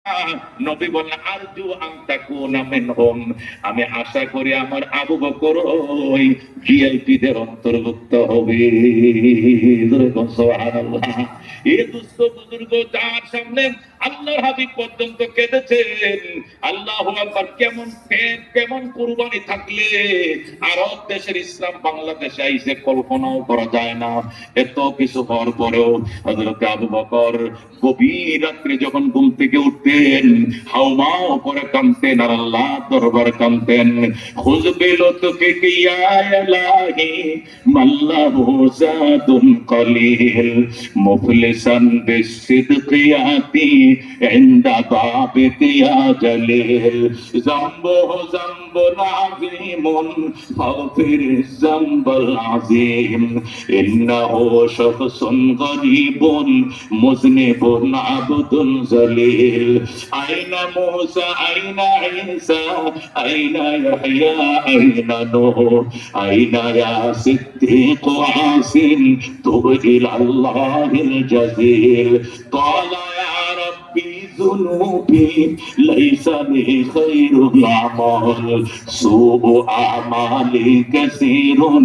নবী বলেন আরজু আন তাকুনা মিনহুম, আমি আশা করি আমার আবু বকর ওই ভিআইপি দের অন্তর্ভুক্ত হবে। সুবহানাল্লাহ। এই দুস্থ বুজুর্গ যার সামনে আল্লাহর হাবিব পর্যন্ত কেঁদেছেন, আল্লাহু আকবার। কেমন কেমন কুরবানি থাকলে আরব দেশের ইসলাম বাংলাদেশে আইসে কল্পনাও করা যায় না। এত কিছু হওয়ার পরেও হযরত আবু বকর গভীর রাত্রে যখন ঘুম থেকে উঠতেন, হাওমাও করে কাঁদতেন আর আল্লাহ দরবার কাঁদতেন। খুজ বিলুতফিক ইয়া ইলাহি মাল্লাহু জাদুন কলিল মুফলিসান বিসিদকি ইয়াতি ইনদা বাবিক ইয়া জলিল যামবুন আযীমুন ফাগফির যামবাল আযীম ইন্নাহু শাখসুন গরীবুন মুযনিবুন আবদুন যালিল আইনা মূসা আইনা ঈসা আইনা ইয়াহইয়া আইনা নূহ আইনা ইয়া সিদ্দীক আসিন তুব ইলাল্লাহিল জাযীল ক্বালা ইয়া রাব্বি যুনুবি লাইসা লি খায়রুল আমাল সুউ আমালি কাসীরুন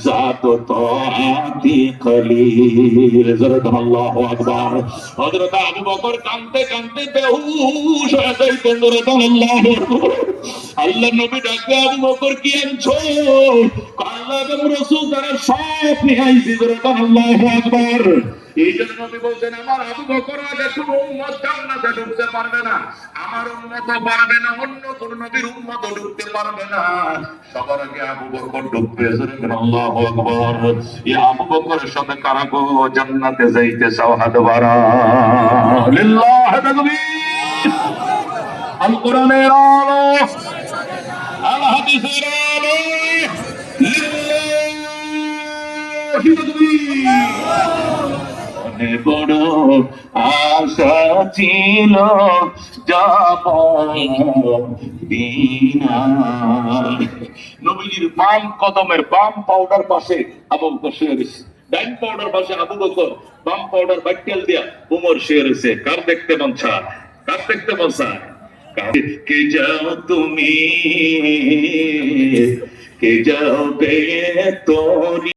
যাতু তাআতি কলিল। আল্লাহু আকবার। হযরত আবু বকর কাঁদতে কাঁদতে বেহুশ হয়ে যাইতেন। আল্লাহু আকবার। আল্লাহর নবী ডাকতে, আবু বকর কি আনছো? আল্লাহ এবং রাসূল তারা সব নিয়ে আইছে। আল্লাহু আকবার। এই জন্য নবী বলছেন, আমার আবু বকর আগে কোনো উম্মত জান্নাতে ঢুকতে পারবে না, আমার উম্মতও পারবে না, অন্য কোন নবীর উম্মতও ঢুকতে পারবে না, সবার আগে আবু বকর ঢুকবে। আল্লাহু আকবার। এই আবু বকরের সাথে কারা গো জান্নাতে যাইতে চাও? হাত বাড়া। লিল্লাহ তাকবীর। আল কোরআনের আলো, আল হাদিসের আলো, লিল্লাহ তাকবীর। বড় আশা ছিল যাব নবীজির বাম কদমের বাম পাউডার পাশে আবু বকর শুয়ে রয়েছে, ডাইন পাউডার পাশে আবু বকর, বাম পাউডার বাইকেল দিয়া উমর শুয়ে রয়েছে। কার দেখতে মন চায়? কার দেখতে মন চায়? কে যাও তুমি, কে যাও বে তোর